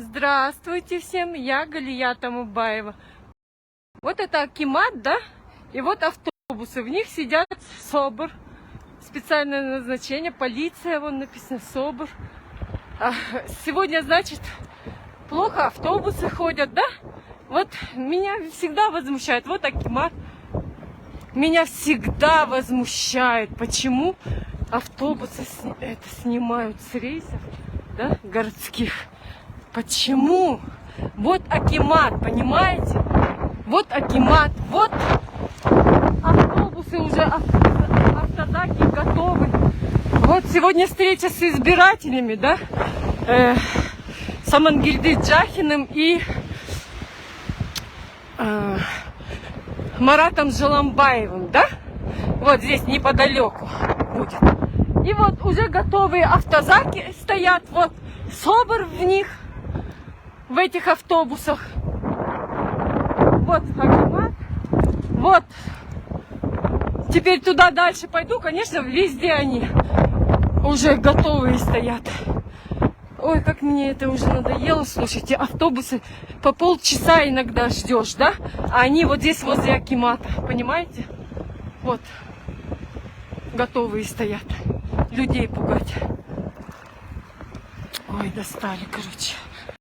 Здравствуйте всем, я Галия Тамубаева. Вот это Акимат, да? И вот автобусы, в них сидят СОБР, специальное назначение, полиция, вон написано СОБР. Сегодня, значит, плохо автобусы ходят, да? Вот меня всегда возмущает, вот Акимат. Меня всегда возмущает, почему автобусы снимают с рейсов, да, городских. Почему? Вот Акимат, понимаете? Вот Акимат, вот автобусы уже, автозаки готовы. Вот сегодня встреча с избирателями, да? С Амангельды Джахиным и Маратом Жаламбаевым, да? Вот здесь неподалеку будет. И вот уже готовые автозаки стоят, вот СОБР в них, в этих автобусах. Вот Акимат. Вот. Теперь туда дальше пойду, конечно, везде они уже готовые стоят. Ой, как мне это уже надоело, слушайте, автобусы по полчаса иногда ждешь, да? А они вот здесь возле Акимата, понимаете? Вот, готовые стоят, людей пугать. Ой, достали, короче.